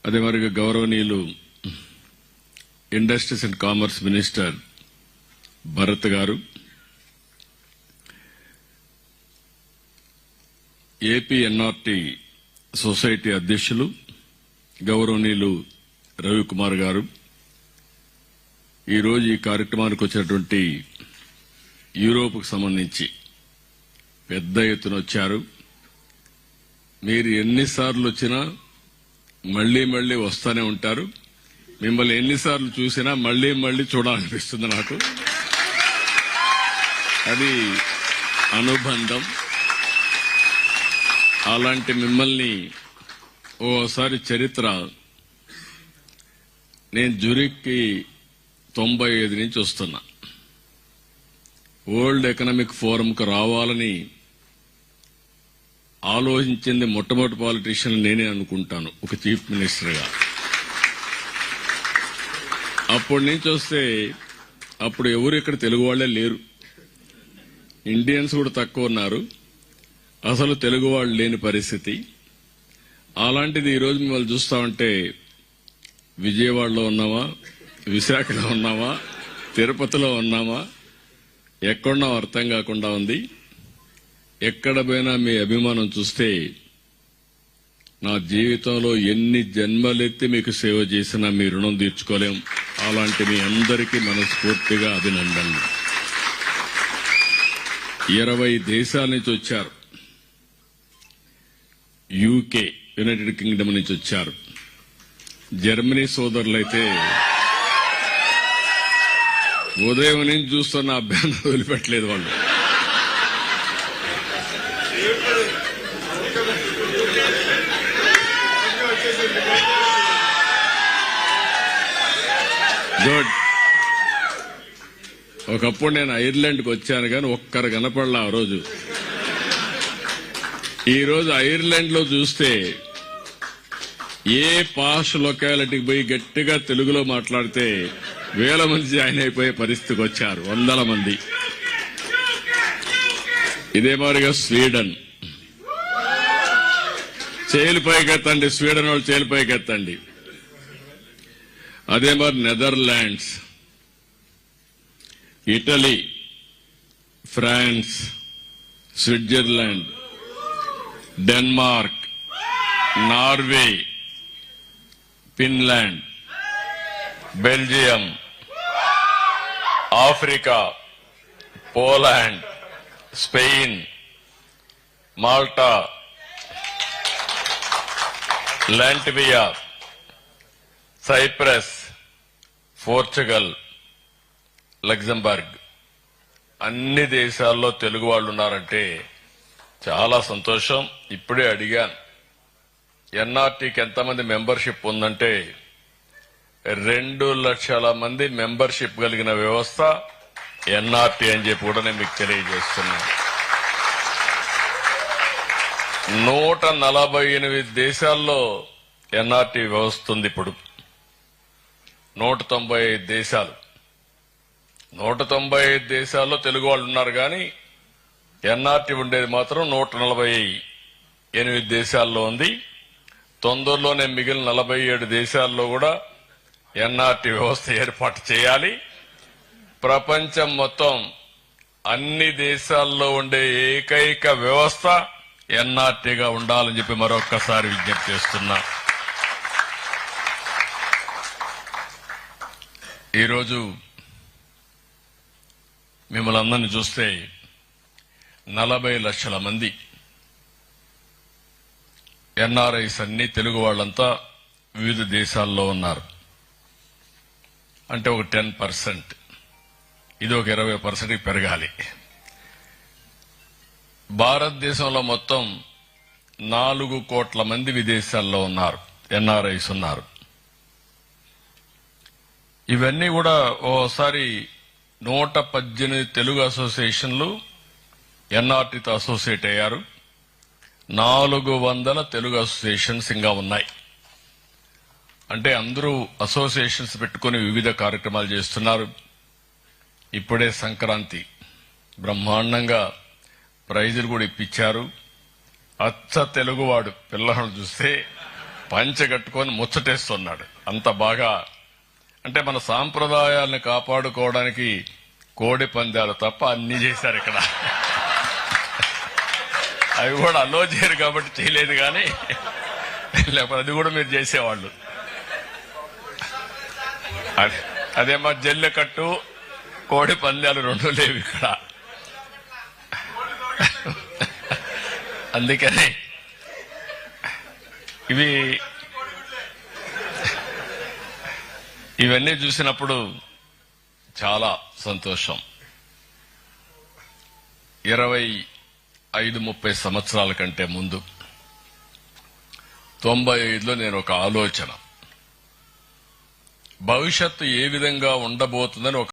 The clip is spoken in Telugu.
అదే మరిగా గౌరవనీయులు industries and commerce minister Bharat గారు, ఏపీ ఎన్ఆర్టీ సొసైటీ అధ్యక్షులు గౌరవనీయులు రవికుమార్ గారు, ఈరోజు ఈ కార్యక్రమానికి వచ్చినటువంటి యూరోప్కు సంబంధించి పెద్ద ఎత్తున వచ్చారు. మీరు ఎన్నిసార్లు వచ్చినా మళ్లీ మళ్లీ వస్తూనే ఉంటారు. మిమ్మల్ని ఎన్నిసార్లు చూసినా మళ్లీ మళ్లీ చూడాలనిపిస్తుంది నాకు. అది అనుబంధం. అలాంటి మిమ్మల్ని ఓసారి చరిత్ర, నేను జ్యూరిక్కి 95 నుంచి వస్తున్నా. వరల్డ్ ఎకనామిక్ ఫోరంకు రావాలని ఆలోచించింది మొట్టమొదటి పాలిటీషియన్ నేనే అనుకుంటాను, ఒక చీఫ్ మినిస్టర్గా. అప్పటి నుంచి వస్తే అప్పుడు ఎవరు ఇక్కడ తెలుగు వాళ్లే లేరు, ఇండియన్స్ కూడా తక్కువ ఉన్నారు, అసలు తెలుగు వాళ్ళు లేని పరిస్థితి. అలాంటిది ఈరోజు మిమ్మల్ని చూస్తా ఉంటే విజయవాడలో ఉన్నామా, విశాఖలో ఉన్నామా, తిరుపతిలో ఉన్నామా, ఎక్కడున్నాం అర్థం కాకుండా ఉంది. ఎక్కడ పోయినా మీ అభిమానం చూస్తే నా జీవితంలో ఎన్ని జన్మలెత్తి మీకు సేవ చేసినా మీ రుణం తీర్చుకోలేం. అలాంటి మీ అందరికీ మనస్ఫూర్తిగా అభినందనలు. 20 దేశాల నుంచి వచ్చారు. యూకే, యునైటెడ్ కింగ్డమ్ నుంచి వచ్చారు. జర్మనీ సోదరులైతే ఉదయం నుంచి చూస్తున్న అభ్యాసం వదిలిపెట్టలేదు వాళ్ళు. గుడ్. ఒకప్పుడు నేను ఐర్లాండ్కి వచ్చాను కానీ ఒక్కరు కనపడలా ఆ రోజు. ఈ రోజు ఐర్లాండ్ లో చూస్తే ఏ పాష్ లొకాలిటీకి పోయి గట్టిగా తెలుగులో మాట్లాడితే 1000 మంది జాయిన్ అయిపోయే పరిస్థితికి వచ్చారు, 100 మంది. ఇదే మాదిరిగా స్వీడన్, చేలిపైకెత్తండి, స్వీడన్ వాళ్ళు చేలిపైకెత్తండి. అదే మరి Netherlands, Italy, France, Switzerland, Denmark, Norway, Finland, Belgium, Africa, Poland, Spain, Malta, Latvia, Cyprus, Portugal, Luxembourg, అన్ని దేశాల్లో తెలుగు వాళ్ళు ఉన్నారంటే చాలా సంతోషం. ఇప్పుడే అడిగాను, ఎన్ఆర్టీకి ఎంతమంది మెంబర్షిప్ ఉందంటే 2 లక్షల మంది మెంబర్షిప్ కలిగిన వ్యవస్థ ఎన్ఆర్టీ అని చెప్పి కూడా నేను మీకు తెలియజేస్తున్నాను. 148 దేశాల్లో ఎన్ఆర్టీ వ్యవస్థ ఉంది. ఇప్పుడు 195 దేశాలు, 195 దేశాల్లో తెలుగు వాళ్ళు ఉన్నారు. కానీ ఎన్ఆర్టీ ఉండేది మాత్రం 148 దేశాల్లో ఉంది. తొందరలోనే మిగిలిన 47 దేశాల్లో కూడా ఎన్ఆర్టీ వ్యవస్థ ఏర్పాటు చేయాలి. ప్రపంచం మొత్తం అన్ని దేశాల్లో ఉండే ఏకైక వ్యవస్థ ఎన్ఆర్టీగా ఉండాలని చెప్పి మరొక్కసారి విజ్ఞప్తి చేస్తున్నా. ఈరోజు మిమ్మల్ని అందరినీ చూస్తే 40 లక్షల మంది ఎన్ఆర్ఐస్ అన్ని తెలుగు వాళ్ళంతా వివిధ దేశాల్లో ఉన్నారు. అంటే ఒక 10%, ఇది ఒక 20% పెరగాలి. భారతదేశంలో మొత్తం 4 కోట్ల మంది విదేశాల్లో ఉన్నారు, ఎన్ఆర్ఐస్ ఉన్నారు. ఇవన్నీ కూడా ఓసారి 118 తెలుగు అసోసియేషన్లు ఎన్ఆర్టీతో అసోసియేట్ అయ్యారు. 400 తెలుగు అసోసియేషన్స్ ఇంకా ఉన్నాయి. అంటే అందరూ అసోసియేషన్స్ పెట్టుకుని వివిధ కార్యక్రమాలు చేస్తున్నారు. ఇప్పుడే సంక్రాంతి బ్రహ్మాండంగా ప్రైజులు కూడా ఇప్పించారు. అచ్చ తెలుగువాడు పిల్లలను చూస్తే పంచె కట్టుకొని ముచ్చటేస్తున్నాడు. అంత బాగా అంటే మన సాంప్రదాయాలను కాపాడుకోవడానికి కోడి పందాలు తప్ప అన్ని చేశారు ఇక్కడ. అవి కూడా అలో చేయరు కాబట్టి చేయలేదు, కానీ లేకపోతే అది కూడా మీరు చేసేవాళ్ళు. అదే మా జల్లికట్టు కోడి పందాలు రెండు లేవు ఇక్కడ. అందుకని ఇవన్నీ చూసినప్పుడు చాలా సంతోషం. 25-30 సంవత్సరాల కంటే ముందు 95లో నేను ఒక ఆలోచన, భవిష్యత్తు ఏ విధంగా ఉండబోతుందని ఒక